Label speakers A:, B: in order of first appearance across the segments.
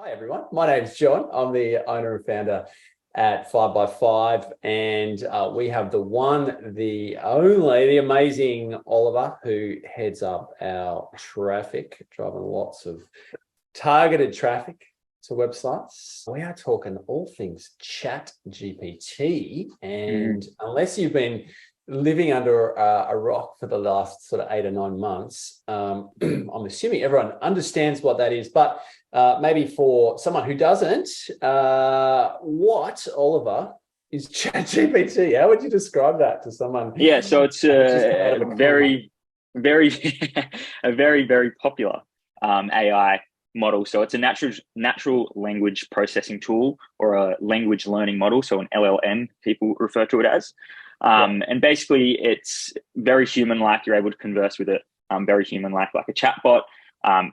A: Hi everyone, my name's John. I'm the owner and founder at 5x5, and we have the one, the only, the amazing Oliver, who heads up our traffic, driving lots of targeted traffic to websites. We are talking all things ChatGPT, and unless you've been living under a rock for the last sort of 8 or 9 months, I'm assuming everyone understands what that is, but maybe for someone who doesn't, what, Oliver, is ChatGPT? How would you describe that to someone?
B: Yeah, so it's a very popular AI model. So it's a natural language processing tool, or a language learning model. So an LLM, people refer to it as. And basically, it's very human-like. You're able to converse with it, very human-like a chatbot.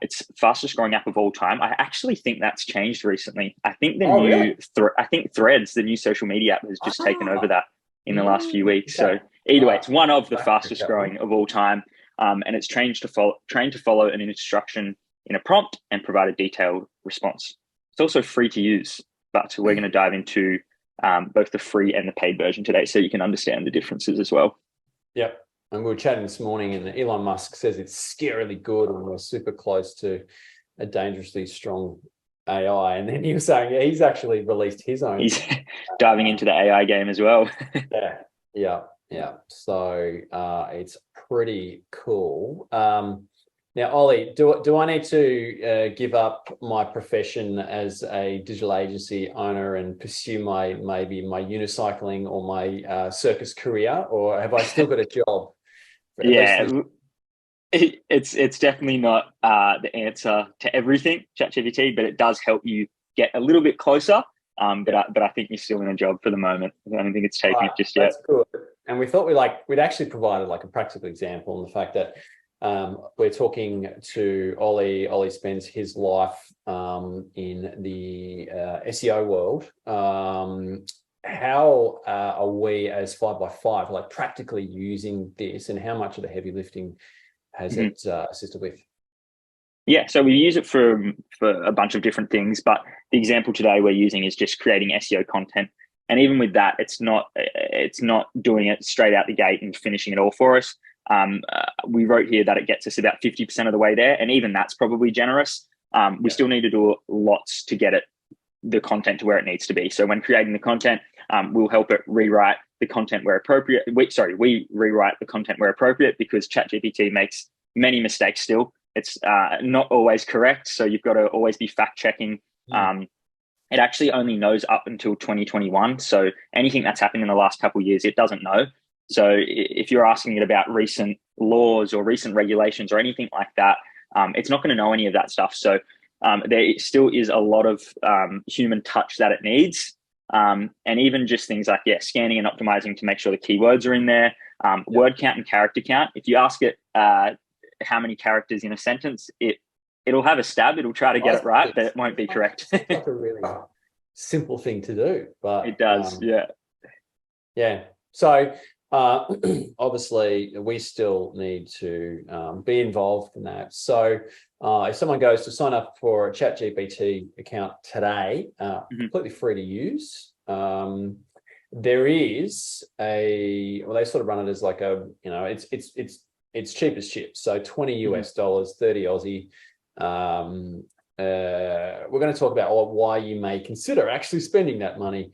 B: It's fastest growing app of all time. I actually think that's changed recently. I think
A: Really?
B: I think Threads, the new social media app, has just taken over that in the last few weeks.
A: Okay.
B: So either way, it's one of the
A: Back
B: fastest growing of all time, and it's trained to follow an instruction in a prompt and provide a detailed response. It's also free to use, but we're going to dive into both the free and the paid version today, so you can understand the differences as well.
A: Yep. And we were chatting this morning, and Elon Musk says it's scarily good, and we're super close to a dangerously strong AI. And then he was saying he's actually released his own.
B: He's diving into the AI game as well.
A: Yeah. So it's pretty cool. Now, Ollie, do I need to give up my profession as a digital agency owner and pursue maybe my unicycling or my circus career, or have I still got a job?
B: Yeah, it's definitely not the answer to everything, ChatGPT, but it does help you get a little bit closer. But I think you're still in a job for the moment. I don't think it's taken it just yet.
A: That's good. And we thought we'd actually provided like a practical example, and the fact that we're talking to Ollie. Ollie spends his life in the SEO world. How are we as 5x5 like practically using this, and how much of the heavy lifting has it assisted with?
B: Yeah, so we use it for a bunch of different things, but the example today we're using is just creating SEO content. And even with that, it's not doing it straight out the gate and finishing it all for us. We wrote here that it gets us about 50% of the way there, and even that's probably generous. We still need to do lots to get the content to where it needs to be. So when creating the content, we'll help it rewrite the content where appropriate. We rewrite the content where appropriate, because ChatGPT makes many mistakes still. It's not always correct, so you've got to always be fact checking. It actually only knows up until 2021. So anything that's happened in the last couple of years, it doesn't know. So if you're asking it about recent laws or recent regulations or anything like that, it's not going to know any of that stuff. So there still is a lot of human touch that it needs. And even just things like, scanning and optimizing to make sure the keywords are in there, word count and character count. If you ask it how many characters in a sentence, it'll have a stab. It'll try to get it right, but it won't be correct.
A: It's like a really simple thing to do, but
B: it does.
A: Yeah. So obviously we still need to be involved in that. So if someone goes to sign up for a ChatGPT account today, completely free to use, there is they sort of run it as like a, it's cheap as chips. So $20 US, 30 Aussie. We're going to talk about why you may consider actually spending that money.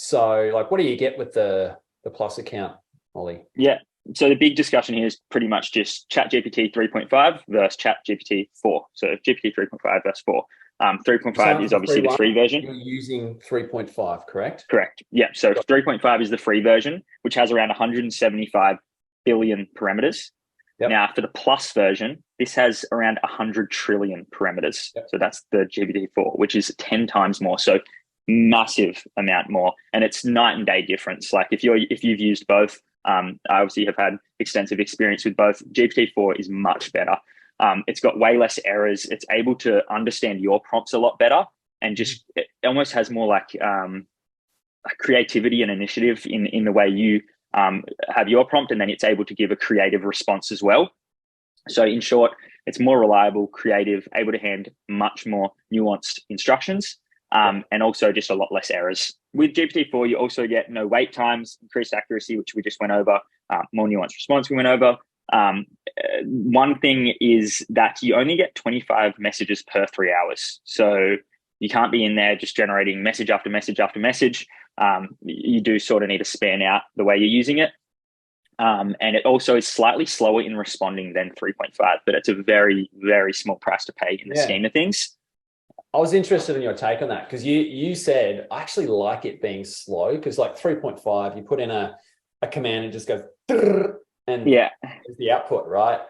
A: So like, what do you get with the Plus account, Ollie?
B: Yeah. So the big discussion here is pretty much just ChatGPT 3.5 versus ChatGPT 4. So GPT 3.5 versus 4. 3.5 is obviously the free version.
A: You're using 3.5, correct?
B: Correct. Yeah. So 3.5 is the free version, which has around 175 billion parameters. Yep. Now, for the Plus version, this has around 100 trillion parameters. Yep. So that's the GPT-4, which is 10 times more. So massive amount more. And it's night and day difference. Like if you've used both, I obviously have had extensive experience with both. GPT-4 is much better. It's got way less errors. It's able to understand your prompts a lot better, and just it almost has more like creativity and initiative in the way you have your prompt, and then it's able to give a creative response as well. So in short, it's more reliable, creative, able to hand much more nuanced instructions, and also just a lot less errors. With GPT-4, you also get no wait times, increased accuracy, which we just went over, more nuanced response we went over. One thing is that you only get 25 messages per 3 hours. So you can't be in there just generating message after message after message. You do sort of need to span out the way you're using it. And it also is slightly slower in responding than 3.5, but it's a very, very small price to pay in the scheme of things.
A: I was interested in your take on that, because you said, I actually like it being slow, because like 3.5, you put in a command and just goes, and it's the output, right?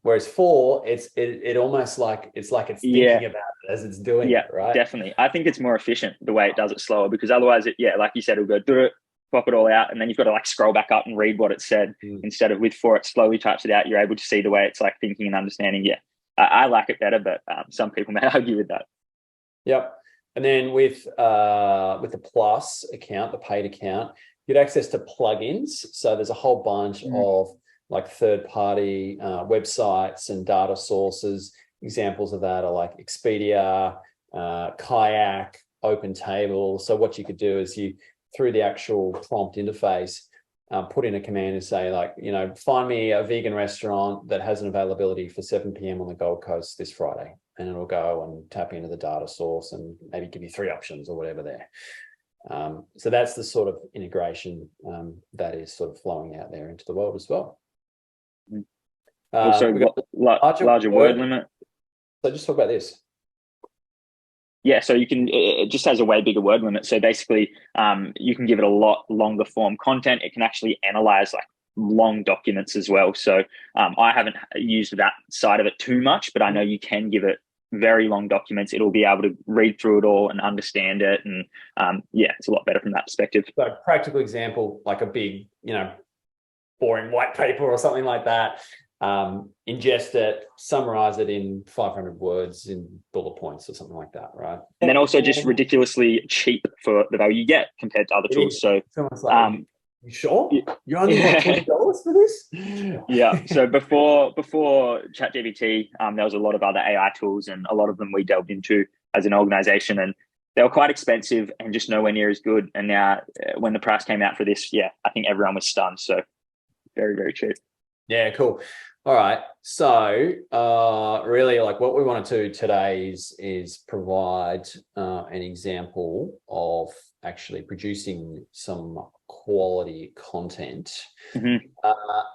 A: Whereas 4, it almost like it's thinking about it as it's doing it, right?
B: Definitely. I think it's more efficient the way it does it slower, because otherwise like you said, it'll go pop it all out, and then you've got to like scroll back up and read what it said. Instead of with 4, it slowly types it out. You're able to see the way it's like thinking and understanding. I like it better, but some people may argue with that.
A: Yep. And then with the Plus account, the paid account, you get access to plugins. So there's a whole bunch of like third-party websites and data sources. Examples of that are like Expedia, Kayak, OpenTable. So what you could do is through the actual prompt interface, put in a command and say, like, find me a vegan restaurant that has an availability for 7 p.m. on the Gold Coast this Friday. And it'll go and tap into the data source and maybe give you 3 options or whatever there. So that's the sort of integration that is sort of flowing out there into the world as well.
B: Also, larger word limit.
A: So just talk about this.
B: Yeah, so you can, it just has a way bigger word limit. So basically, you can give it a lot longer form content. It can actually analyze like long documents as well. So I haven't used that side of it too much, but I know you can give it very long documents. It'll be able to read through it all and understand it. And it's a lot better from that perspective.
A: So practical example, like a big, boring white paper or something like that. Ingest it, summarize it in 500 words in bullet points or something like that, right?
B: And then also just ridiculously cheap for the value you get compared to other tools. So
A: you sure? You only want $20 for this?
B: Yeah. So before ChatGPT, there was a lot of other AI tools, and a lot of them we delved into as an organization, and they were quite expensive and just nowhere near as good. And now when the price came out for this, I think everyone was stunned. So very, very cheap.
A: Yeah, cool. All right. So really, like, what we want to do today is provide an example of actually producing some quality content. And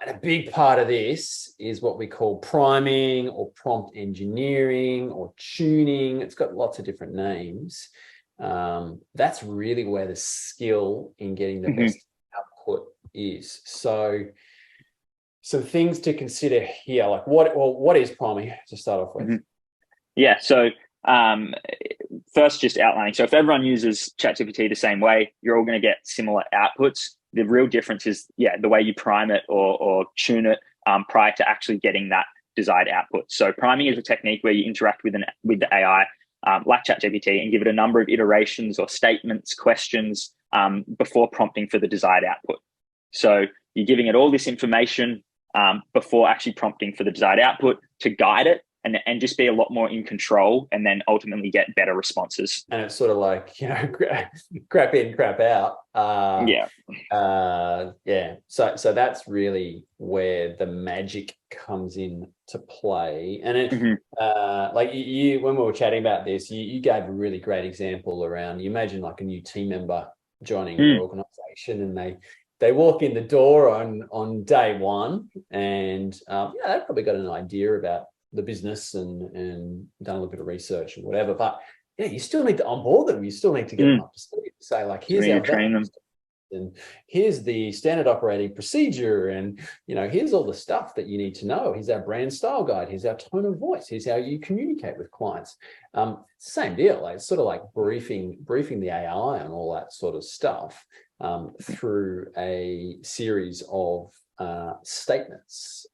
A: a big part of this is what we call priming or prompt engineering or tuning. It's got lots of different names. That's really where the skill in getting the best output is. So some things to consider here, like what is priming, to start off with?
B: So first, just outlining. So if everyone uses ChatGPT the same way, you're all going to get similar outputs. The real difference is, the way you prime it or tune it prior to actually getting that desired output. So priming is a technique where you interact with the AI, like ChatGPT, and give it a number of iterations or statements, questions before prompting for the desired output. So you're giving it all this information before actually prompting for the desired output to guide it and just be a lot more in control, and then ultimately get better responses.
A: And it's sort of like, crap in, crap out. So that's really where the magic comes in to play. And it, like you, when we were chatting about this, you gave a really great example around, you imagine like a new team member joining your organization, and they walk in the door on day one, and they've probably got an idea about the business and done a little bit of research and whatever. But you still need to onboard them. You still need to get them up to speed. Say, like, here's our
B: train them,
A: and here's the standard operating procedure, and here's all the stuff that you need to know. Here's our brand style guide. Here's our tone of voice. Here's how you communicate with clients. Same deal. Like, it's sort of like briefing the AI on all that sort of stuff through a series of statements.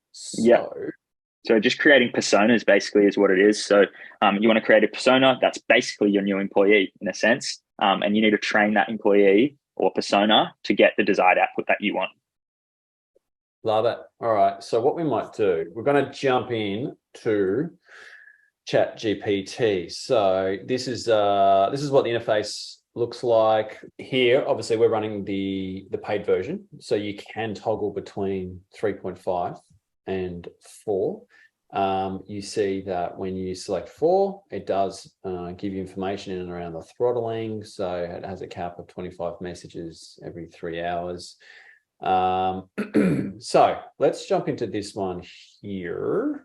B: So just creating personas basically is what it is. So you want to create a persona that's basically your new employee in a sense, and you need to train that employee or persona to get the desired output that you want.
A: Love it. All right. So what we might do, we're going to jump in to ChatGPT. So this is what the interface looks like here. Obviously, we're running the paid version, so you can toggle between 3.5 and 4. You see that when you select 4, it does give you information in and around the throttling. So it has a cap of 25 messages every 3 hours. So let's jump into this one here.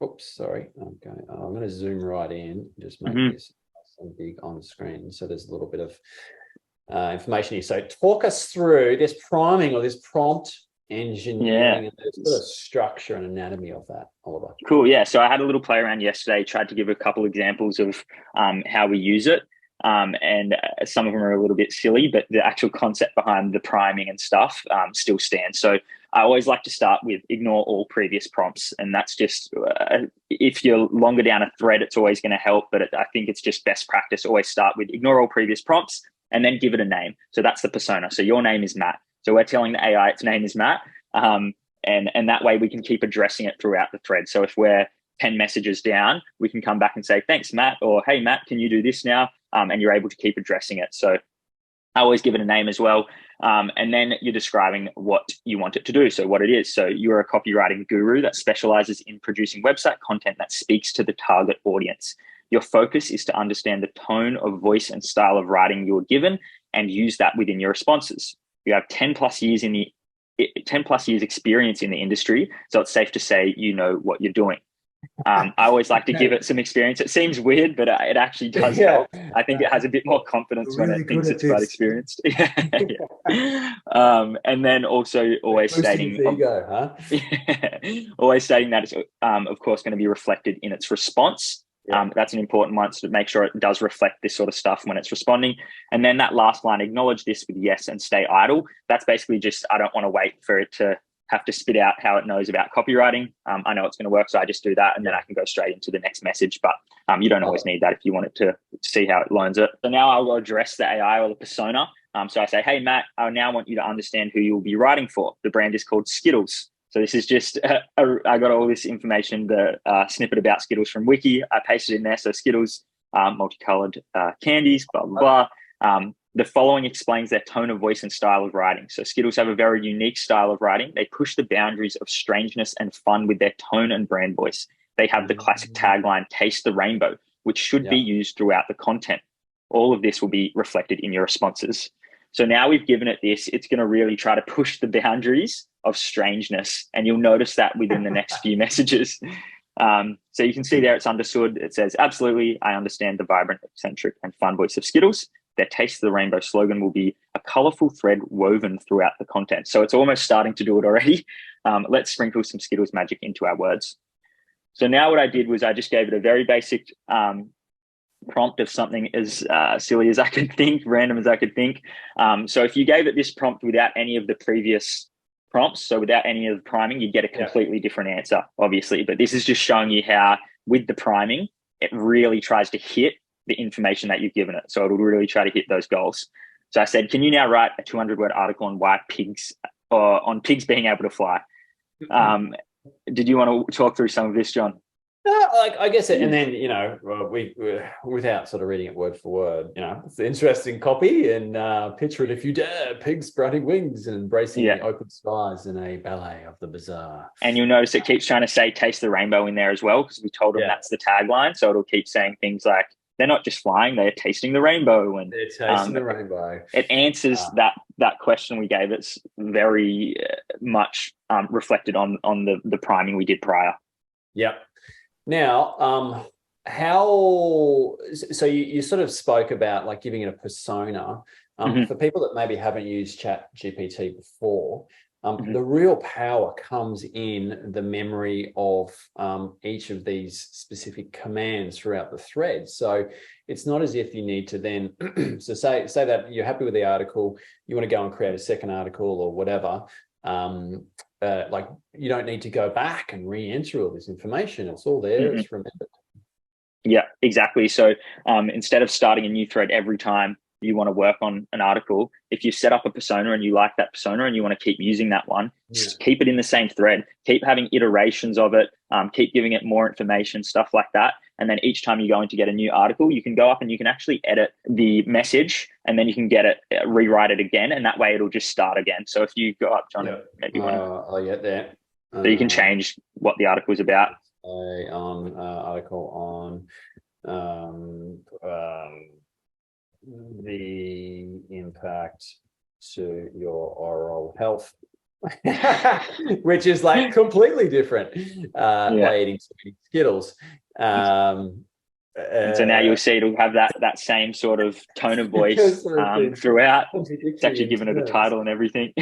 A: Oops, sorry. I'm going to zoom right in, just make this big on the screen. So there's a little bit of information here. So talk us through this priming or this prompt engineering and the sort of structure and anatomy of that, Oliver.
B: Cool. Yeah. So I had a little play around yesterday, tried to give a couple examples of how we use it. And some of them are a little bit silly, but the actual concept behind the priming and stuff still stands. So I always like to start with ignore all previous prompts. And that's just, if you're longer down a thread, it's always going to help. But I think it's just best practice. Always start with ignore all previous prompts and then give it a name. So that's the persona. So your name is Matt. So we're telling the AI its name is Matt. And that way we can keep addressing it throughout the thread. So if we're 10 messages down, we can come back and say, thanks, Matt, or hey, Matt, can you do this now? And you're able to keep addressing it. So I always give it a name as well. And then you're describing what you want it to do. So what it is. So you're a copywriting guru that specializes in producing website content that speaks to the target audience. Your focus is to understand the tone of voice and style of writing you're given and use that within your responses. You have 10 plus years experience in the industry. So it's safe to say, you know what you're doing. I always like to give it some experience. It seems weird, but it actually does help. I think it has a bit more confidence when it thinks it's quite experienced. And then also always stating
A: ego,
B: always stating that it's of course going to be reflected in its response. That's an important one, so to make sure it does reflect this sort of stuff when it's responding. And then that last line, acknowledge this with yes and stay idle. That's basically just, I don't want to wait for it to have to spit out how it knows about copywriting. I know it's going to work, so I just do that, and then I can go straight into the next message. But you don't always need that if you want it to see how it learns it. So now I'll address the AI or the persona. So I say, hey, Matt, I now want you to understand who you'll be writing for. The brand is called Skittles. So this is just, I got all this information, the snippet about Skittles from Wiki. I pasted in there. So Skittles, multicolored candies, blah, blah, blah. The following explains their tone of voice and style of writing. So Skittles have a very unique style of writing. They push the boundaries of strangeness and fun with their tone and brand voice. They have the classic tagline, taste the rainbow, which should be used throughout the content. All of this will be reflected in your responses. So now we've given it this, it's going to really try to push the boundaries of strangeness. And you'll notice that within the next few messages. So you can see there it's understood. It says, absolutely, I understand the vibrant, eccentric, and fun voice of Skittles. Their Taste of the Rainbow slogan will be a colorful thread woven throughout the content. So it's almost starting to do it already. Let's sprinkle some Skittles magic into our words. So now what I did was I just gave it a very basic prompt of something as silly as I could think, random as I could think. So if you gave it this prompt without any of the previous prompts, so without any of the priming, you'd get a completely different answer, obviously. But this is just showing you how, with the priming, it really tries to hit the information that you've given it. So it'll really try to hit those goals. So I said, can you now write a 200-word article on why pigs, or on pigs being able to fly? Did you want to talk through some of this, John?
A: I guess, and then, we without sort of reading it word for word, it's interesting copy, and picture it if you dare, pigs spreading wings and embracing the open skies in a ballet of the bizarre.
B: And you'll notice it keeps trying to say taste the rainbow in there as well, because we told them that's the tagline. So it'll keep saying things like, they're not just flying, they're tasting the rainbow. And
A: they're tasting the rainbow.
B: It answers that question we gave. It's very much reflected on the priming we did prior.
A: Yep. Now, so you sort of spoke about like giving it a persona. For people that maybe haven't used ChatGPT before, the real power comes in the memory of each of these specific commands throughout the thread. So it's not as if you need to then, so say that you're happy with the article, you want to go and create a second article or whatever. Like you don't need to go back and re-enter all this information. It's all there. It's remembered.
B: Yeah, exactly. So instead of starting a new thread every time you want to work on an article, if you set up a persona and you like that persona and you want to keep using that one, just keep it in the same thread, keep having iterations of it, keep giving it more information, stuff like that. And then each time you go in to get a new article, you can go up and you can actually edit the message, and then you can get it, rewrite it again. And that way it'll just start again. So if you go up, John, maybe you want to,
A: I'll get there.
B: So you can change what the article is about.
A: Article on the impact to your oral health, which is like completely different by eating too many Skittles.
B: And so now you'll see it'll have that same sort of tone of voice throughout. It's actually given it a title and everything.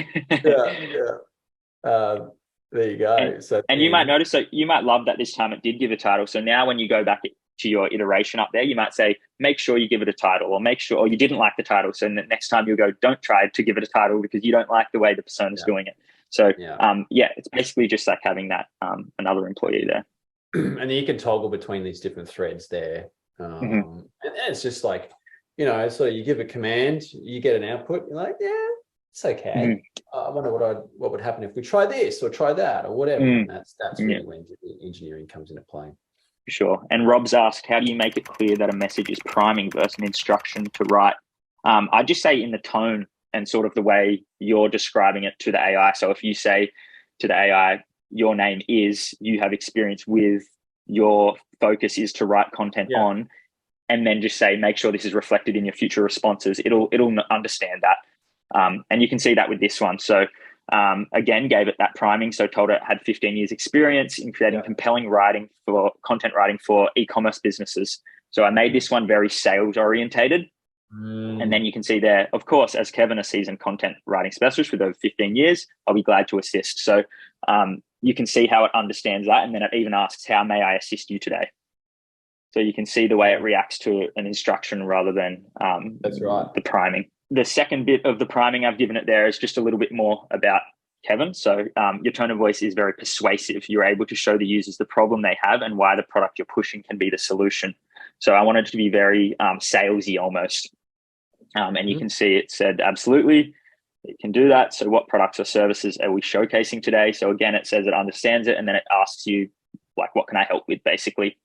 A: There you go.
B: And you might notice, so you might love that this time it did give a title. So now when you go back to your iteration up there, you might say, make sure you give it a title, or make sure, or you didn't like the title. So next time you'll go, don't try to give it a title because you don't like the way the persona's doing it. So it's basically just like having that another employee there.
A: And then you can toggle between these different threads there. And it's just like, so you give a command, you get an output, you're like, yeah, it's okay. I wonder what would happen if we try this or try that or whatever. And that's really when engineering comes into play.
B: For sure. And Rob's asked, how do you make it clear that a message is priming versus an instruction to write? I just say in the tone and sort of the way you're describing it to the AI. So if you say to the AI, your name is, you have experience with, your focus is to write content on, and then just say, make sure this is reflected in your future responses, it'll understand that. And you can see that with this one. So again, gave it that priming. So told it it had 15 years experience in creating compelling content writing for e-commerce businesses. So I made this one very sales orientated. And then you can see there, of course, as Kevin, a seasoned content writing specialist with over 15 years, I'll be glad to assist. So you can see how it understands that. And then it even asks, how may I assist you today? So you can see the way it reacts to an instruction rather than the priming. The second bit of the priming I've given it there is just a little bit more about Kevin. So your tone of voice is very persuasive. You're able to show the users the problem they have and why the product you're pushing can be the solution. So I wanted it to be very salesy almost. And you can see it said, absolutely, it can do that. So what products or services are we showcasing today? So again, it says it understands it, and then it asks you, like, what can I help with, basically?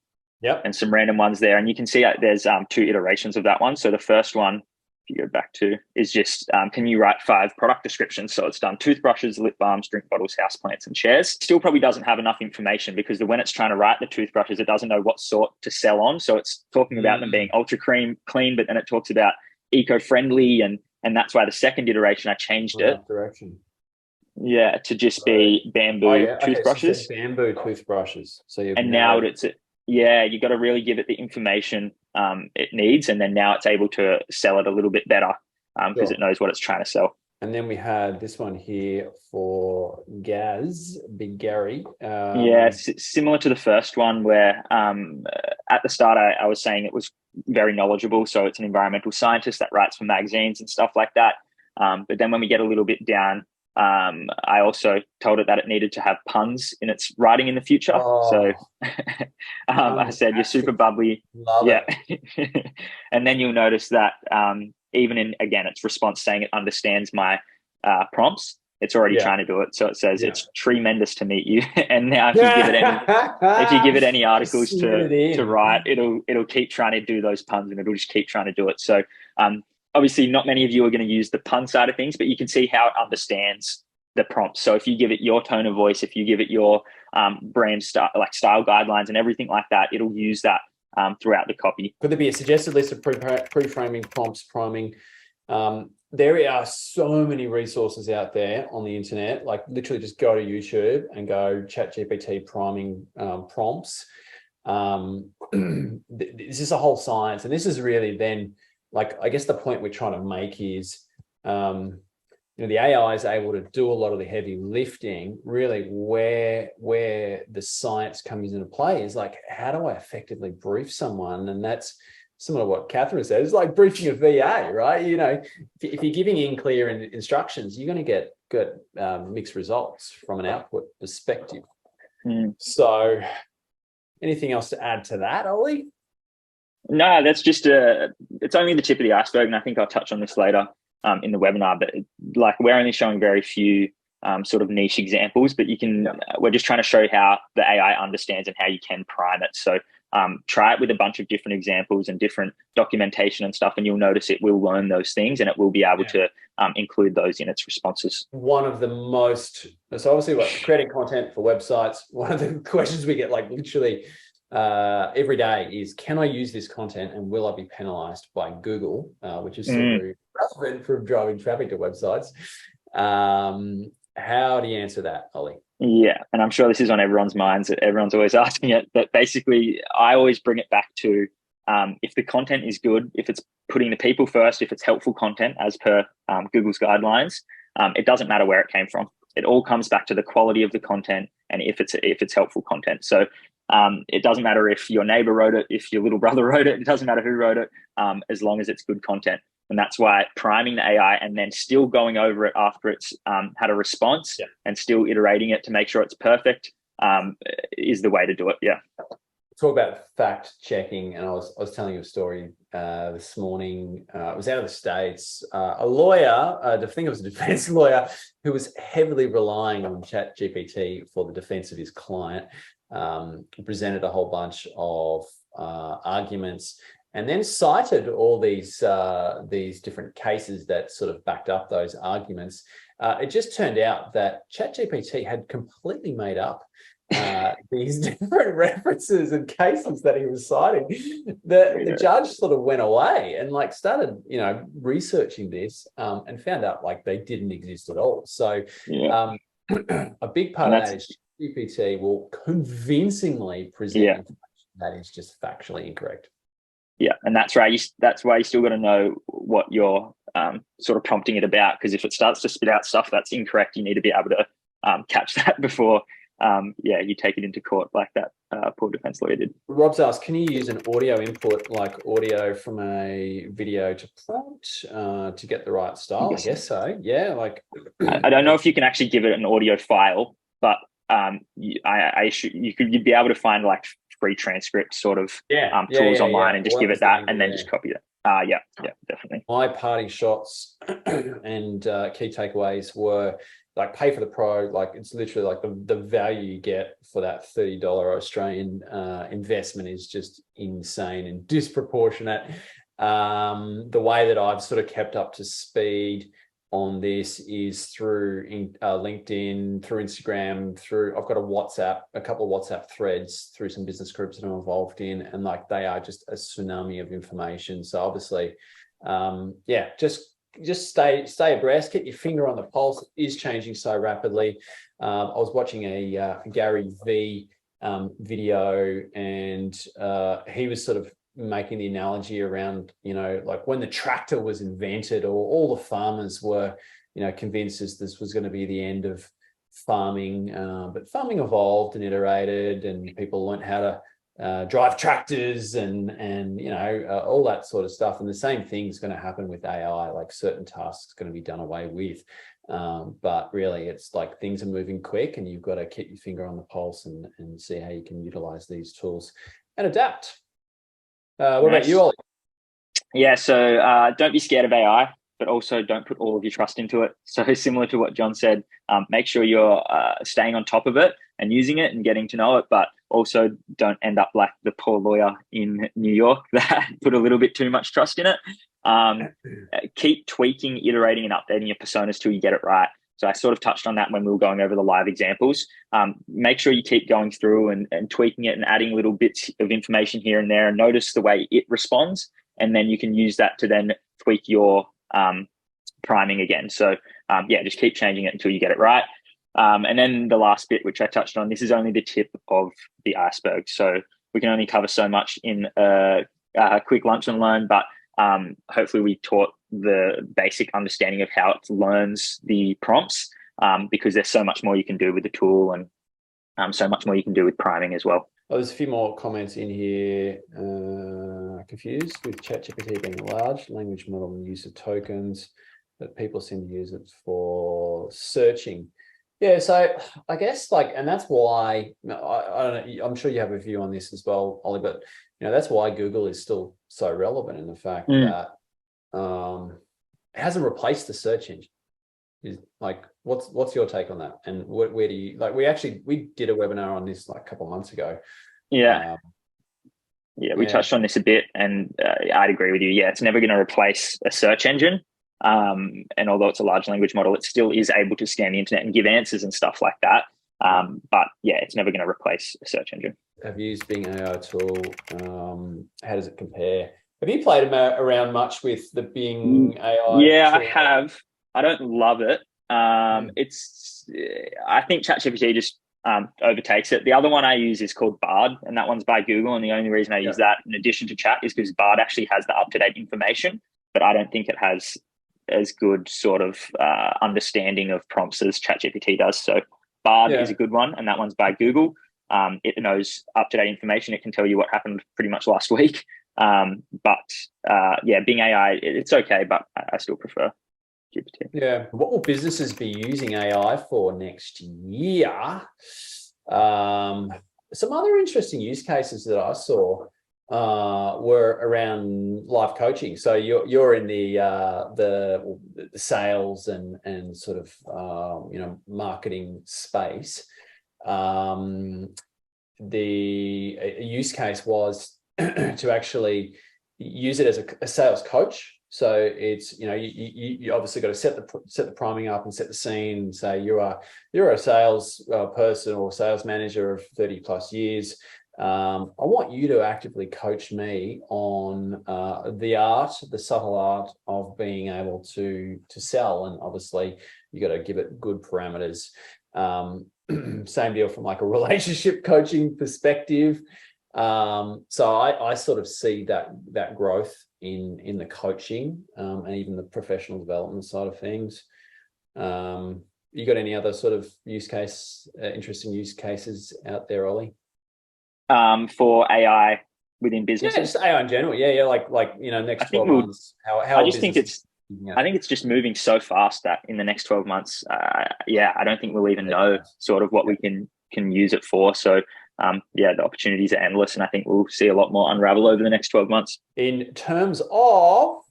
B: And some random ones there. And you can see there's 2 iterations of that one. So the first one, if you go back to, is just, can you write 5 product descriptions? So it's done toothbrushes, lip balms, drink bottles, houseplants, and chairs. Still probably doesn't have enough information because when it's trying to write the toothbrushes, it doesn't know what sort to sell on. So it's talking about them being ultra clean, but then it talks about eco-friendly, and that's why the second iteration I changed it.
A: Direction.
B: Yeah, to just be bamboo toothbrushes.
A: So bamboo toothbrushes. So
B: now you got to really give it the information it needs, and then now it's able to sell it a little bit better because it knows what it's trying to sell.
A: And then we had this one here for Big Gary.
B: Similar to the first one where at the start I was saying it was very knowledgeable. So it's an environmental scientist that writes for magazines and stuff like that. But then when we get a little bit down, I also told it that it needed to have puns in its writing in the future. So I said, you're super bubbly.
A: Love it.
B: And then you'll notice that even in, again, its response saying it understands my prompts, it's already trying to do it. So it says it's tremendous to meet you. And now if you give it any articles to write, it'll keep trying to do those puns, and it'll just keep trying to do it. So obviously not many of you are going to use the pun side of things, but you can see how it understands the prompts. So if you give it your tone of voice, if you give it your brand style guidelines and everything like that, it'll use that throughout the copy.
A: Could there be a suggested list of pre-framing, prompts, priming? There are so many resources out there on the internet. Like literally just go to YouTube and go ChatGPT priming prompts. This is a whole science, and this is really then, like, I guess the point we're trying to make is, the AI is able to do a lot of the heavy lifting. Really, where the science comes into play is like, how do I effectively brief someone? And that's similar to what Catherine said. It's like briefing a VA, right? If you're giving in clear instructions, you're going to get good mixed results from an output perspective. So, anything else to add to that, Ollie?
B: No, that's just it's only the tip of the iceberg, and I think I'll touch on this later in the webinar. But like, we're only showing very few sort of niche examples, but you can. We're just trying to show how the AI understands and how you can prime it. So try it with a bunch of different examples and different documentation and stuff, and you'll notice it will learn those things, and it will be able to include those in its responses.
A: One of the most, so obviously, like creating content for websites, one of the questions we get like literally every day is, can I use this content and will I be penalized by Google, which is still very relevant for driving traffic to websites. How do you answer that, Ollie?
B: Yeah, and I'm sure this is on everyone's minds. Everyone's always asking it, but basically, I always bring it back to if the content is good, if it's putting the people first, if it's helpful content as per Google's guidelines, it doesn't matter where it came from. It all comes back to the quality of the content and if it's helpful content. So it doesn't matter if your neighbor wrote it, if your little brother wrote it. It doesn't matter who wrote it, as long as it's good content. And that's why priming the AI and then still going over it after it's had a response and still iterating it to make sure it's perfect is the way to do it. Yeah.
A: Talk about fact checking, and I was telling you a story this morning. I was out of the States. A lawyer, I think it was a defense lawyer, who was heavily relying on ChatGPT for the defense of his client, presented a whole bunch of arguments, and then cited all these different cases that sort of backed up those arguments. It just turned out that ChatGPT had completely made up these different references and cases that he was citing. The judge sort of went away and like started, researching this and found out like they didn't exist at all. So a big part of that is GPT will convincingly present information that is just factually incorrect.
B: Yeah, and that's right. That's why you still got to know what you're sort of prompting it about, because if it starts to spit out stuff that's incorrect, you need to be able to catch that before you take it into court like that poor defense lawyer did.
A: Rob's asked, can you use an audio input like audio from a video to prompt to get the right style? I guess so. Yeah, like
B: I don't know if you can actually give it an audio file, but you'd be able to find like free transcript sort of tools online and just give it that and then just copy that. Yeah, definitely.
A: My parting shots and key takeaways were like, pay for the pro. Like, it's literally like the value you get for that $30 Australian investment is just insane and disproportionate. The way that I've sort of kept up to speed on this is through LinkedIn, through Instagram, I've got a couple of WhatsApp threads through some business groups that I'm involved in, and like they are just a tsunami of information. So obviously, just stay abreast, keep your finger on the pulse. It is changing so rapidly. I was watching a Gary V video, and he was sort of making the analogy around, like when the tractor was invented, or all the farmers were, convinced this was going to be the end of farming, but farming evolved and iterated, and people learned how to drive tractors and all that sort of stuff. And the same thing is going to happen with AI, like certain tasks going to be done away with. But really, it's like things are moving quick, and you've got to keep your finger on the pulse and see how you can utilize these tools and adapt. What about you, Ollie?
B: Yeah, so don't be scared of AI, but also don't put all of your trust into it. So similar to what John said, make sure you're staying on top of it and using it and getting to know it, but also don't end up like the poor lawyer in New York that put a little bit too much trust in it. Keep tweaking, iterating, and updating your personas till you get it right. So I sort of touched on that when we were going over the live examples. Make sure you keep going through and tweaking it and adding little bits of information here and there, and notice the way it responds. And then you can use that to then tweak your priming again. So just keep changing it until you get it right. And then the last bit, which I touched on, this is only the tip of the iceberg. So we can only cover so much in a quick lunch and learn, but hopefully we taught the basic understanding of how it learns the prompts, because there's so much more you can do with the tool, and so much more you can do with priming as well.
A: Oh, there's a few more comments in here. Confused with ChatGPT being a large language model and use of tokens, but people seem to use it for searching. Yeah, so I guess and that's why I don't know. I'm sure you have a view on this as well, Ollie. But that's why Google is still so relevant in the fact that it hasn't replaced the search engine. Is what's your take on that? And where do you we did a webinar on this a couple of months ago.
B: Yeah. We touched on this a bit, and I'd agree with you. Yeah, it's never going to replace a search engine. And although it's a large language model, it still is able to scan the internet and give answers and stuff like that. But yeah, it's never going to replace a search engine.
A: Have you used Bing AI tool? How does it compare? Have you played around much with the Bing AI?
B: Yeah,
A: tool?
B: I have. I don't love it. I think ChatGPT just overtakes it. The other one I use is called Bard, and that one's by Google. And the only reason I use that in addition to Chat is because Bard actually has the up-to-date information, but I don't think it has as good sort of understanding of prompts as ChatGPT does. So Bard is a good one, and that one's by Google. It knows up-to-date information. It can tell you what happened pretty much last week. But Bing AI, it's okay, but I still prefer GPT.
A: Yeah. What will businesses be using AI for next year? Some other interesting use cases that I saw were around live coaching. So you're in the sales and sort of marketing space. The use case was to actually use it as a sales coach. So it's you obviously got to set the priming up and set the scene and say you're a sales person or sales manager of 30 plus years. I want you to actively coach me on the subtle art of being able to sell, and obviously you got to give it good parameters. Same deal from a relationship coaching perspective. So I sort of see that growth in the coaching and even the professional development side of things. You got any other sort of interesting use cases out there, Ollie?
B: For AI within businesses?
A: Yeah, just AI in general. Yeah. Next 12 months.
B: I think it's just moving so fast that in the next 12 months, I don't think we'll even know sort of what we can use it for. So the opportunities are endless, and I think we'll see a lot more unravel over the next 12 months.
A: In terms of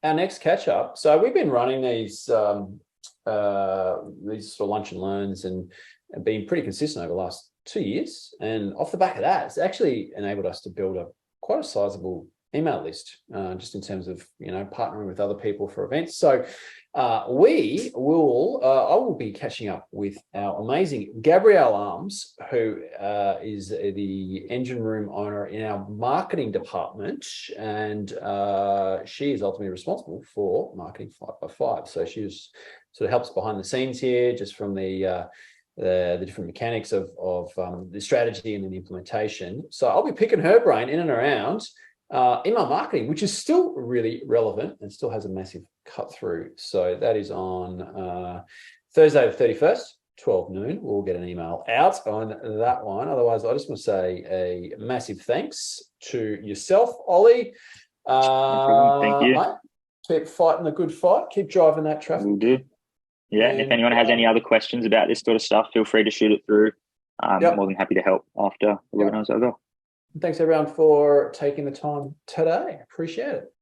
A: our next catch up, so we've been running these sort of lunch and learns and been pretty consistent over the last 2 years, and off the back of that, it's actually enabled us to build quite a sizable email list, just in terms of partnering with other people for events. So I will be catching up with our amazing Gabrielle Arms, who is the engine room owner in our marketing department, and she is ultimately responsible for marketing 5x5. So she sort of helps behind the scenes here, just from the different mechanics of the strategy and then the implementation. So I'll be picking her brain in and around email marketing, which is still really relevant and still has a massive cut through. So that is on Thursday the 31st, 12 noon. We'll get an email out on that one. Otherwise, I just want to say a massive thanks to yourself, Ollie.
B: Thank you.
A: Mate, keep fighting the good fight. Keep driving that traffic.
B: We'll do. Yeah, and if anyone has any other questions about this sort of stuff, feel free to shoot it through. I'm more than happy to help after the webinar's over.
A: Thanks everyone for taking the time today. Appreciate it.